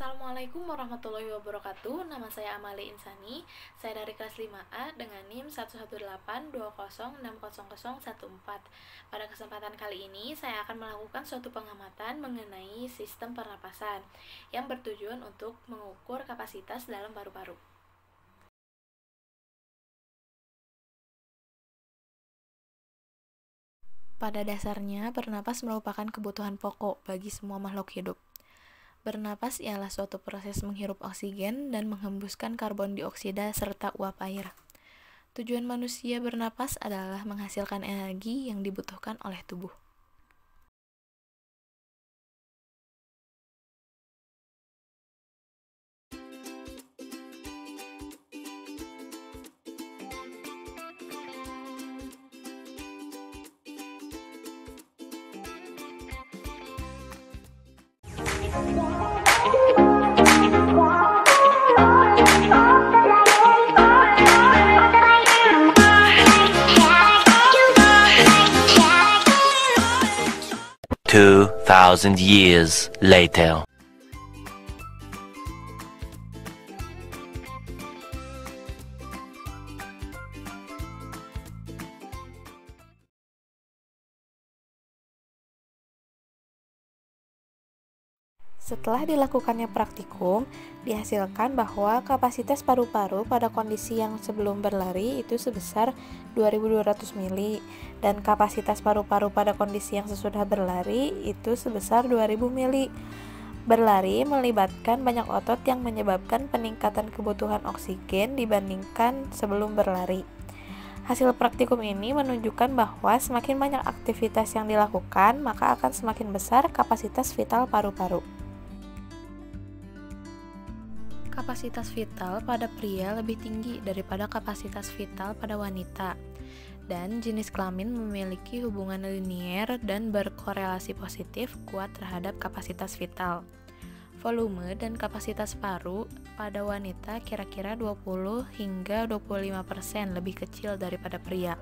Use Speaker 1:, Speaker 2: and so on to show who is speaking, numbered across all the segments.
Speaker 1: Assalamualaikum warahmatullahi wabarakatuh. Nama saya Amali Insani. Saya dari kelas 5A dengan NIM 11820600014. Pada kesempatan kali ini saya akan melakukan suatu pengamatan mengenai sistem pernapasan yang bertujuan untuk mengukur kapasitas dalam paru-paru. Pada dasarnya, bernapas merupakan kebutuhan pokok bagi semua makhluk hidup. Bernapas ialah suatu proses menghirup oksigen dan menghembuskan karbon dioksida serta uap air. Tujuan manusia bernapas adalah menghasilkan energi yang dibutuhkan oleh tubuh.
Speaker 2: Two thousand years later.
Speaker 1: Setelah dilakukannya praktikum, dihasilkan bahwa kapasitas paru-paru pada kondisi yang sebelum berlari itu sebesar 2200 mili dan kapasitas paru-paru pada kondisi yang sesudah berlari itu sebesar 2000 mili. Berlari melibatkan banyak otot yang menyebabkan peningkatan kebutuhan oksigen dibandingkan sebelum berlari. Hasil praktikum ini menunjukkan bahwa semakin banyak aktivitas yang dilakukan, maka akan semakin besar kapasitas vital paru-paru. Kapasitas vital pada pria lebih tinggi daripada kapasitas vital pada wanita, dan jenis kelamin memiliki hubungan linier dan berkorelasi positif kuat terhadap kapasitas vital. Volume dan kapasitas paru pada wanita kira-kira 20 hingga 25% lebih kecil daripada pria.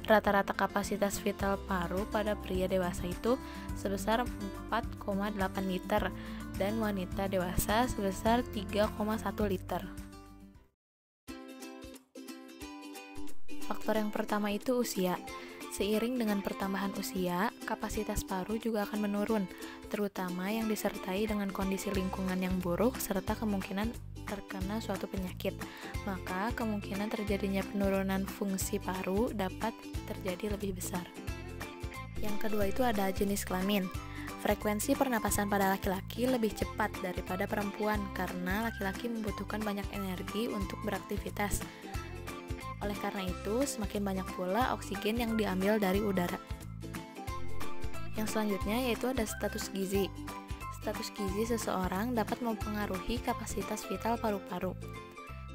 Speaker 1: Rata-rata kapasitas vital paru pada pria dewasa itu sebesar 4,8 liter dan wanita dewasa sebesar 3,1 liter. Faktor yang pertama itu usia. Seiring dengan pertambahan usia, kapasitas paru juga akan menurun, terutama yang disertai dengan kondisi lingkungan yang buruk serta kemungkinan terkena suatu penyakit. Maka, kemungkinan terjadinya penurunan fungsi paru dapat terjadi lebih besar. Yang kedua itu ada jenis kelamin. Frekuensi pernapasan pada laki-laki lebih cepat daripada perempuan karena laki-laki membutuhkan banyak energi untuk beraktivitas. Oleh karena itu, semakin banyak pula oksigen yang diambil dari udara. Yang selanjutnya yaitu ada status gizi. Status gizi seseorang dapat mempengaruhi kapasitas vital paru-paru.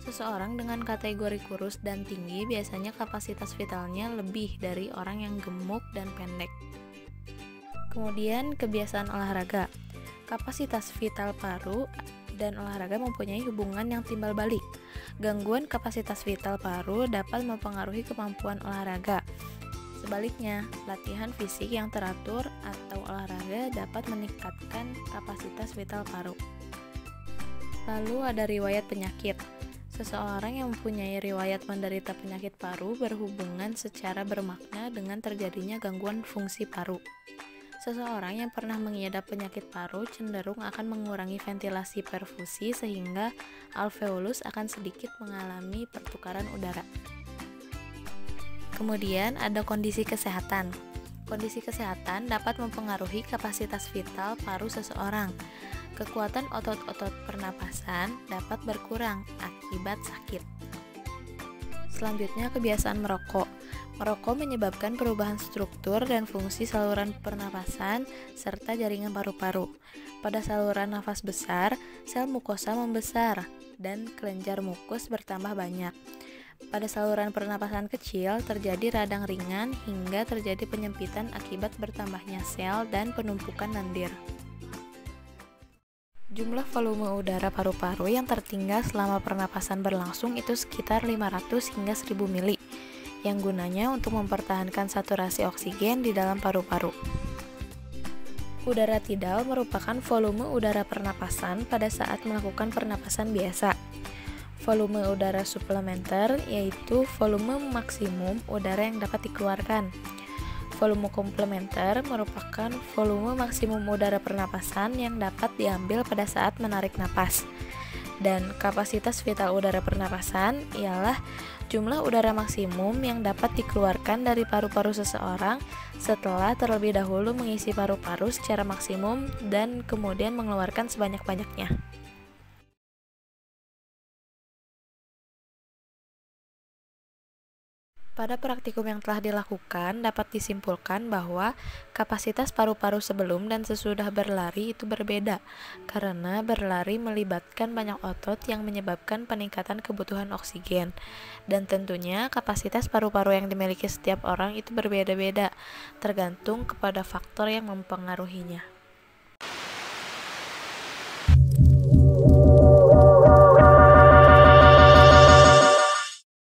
Speaker 1: Seseorang dengan kategori kurus dan tinggi biasanya kapasitas vitalnya lebih dari orang yang gemuk dan pendek. Kemudian, kebiasaan olahraga. Kapasitas vital paru dan olahraga mempunyai hubungan yang timbal balik. Gangguan kapasitas vital paru dapat mempengaruhi kemampuan olahraga. Sebaliknya, latihan fisik yang teratur atau olahraga dapat meningkatkan kapasitas vital paru. Lalu ada riwayat penyakit. Seseorang yang mempunyai riwayat menderita penyakit paru berhubungan secara bermakna dengan terjadinya gangguan fungsi paru. Seseorang yang pernah mengidap penyakit paru cenderung akan mengurangi ventilasi perfusi sehingga alveolus akan sedikit mengalami pertukaran udara. Kemudian ada kondisi kesehatan. Kondisi kesehatan dapat mempengaruhi kapasitas vital paru seseorang. Kekuatan otot-otot pernapasan dapat berkurang akibat sakit. Selanjutnya, kebiasaan merokok. Merokok menyebabkan perubahan struktur dan fungsi saluran pernapasan serta jaringan paru-paru. Pada saluran nafas besar, sel mukosa membesar dan kelenjar mukus bertambah banyak. Pada saluran pernapasan kecil, terjadi radang ringan hingga terjadi penyempitan akibat bertambahnya sel dan penumpukan lendir. Jumlah volume udara paru-paru yang tertinggal selama pernapasan berlangsung itu sekitar 500 hingga 1000 mili, yang gunanya untuk mempertahankan saturasi oksigen di dalam paru-paru. Udara tidal merupakan volume udara pernapasan pada saat melakukan pernapasan biasa. Volume udara suplementer yaitu volume maksimum udara yang dapat dikeluarkan. Volume komplementer merupakan volume maksimum udara pernapasan yang dapat diambil pada saat menarik napas. Dan kapasitas vital udara pernapasan ialah jumlah udara maksimum yang dapat dikeluarkan dari paru-paru seseorang setelah terlebih dahulu mengisi paru-paru secara maksimum dan kemudian mengeluarkan sebanyak-banyaknya. Pada praktikum yang telah dilakukan, dapat disimpulkan bahwa kapasitas paru-paru sebelum dan sesudah berlari itu berbeda, karena berlari melibatkan banyak otot yang menyebabkan peningkatan kebutuhan oksigen. Dan tentunya kapasitas paru-paru yang dimiliki setiap orang itu berbeda-beda, tergantung kepada faktor yang mempengaruhinya.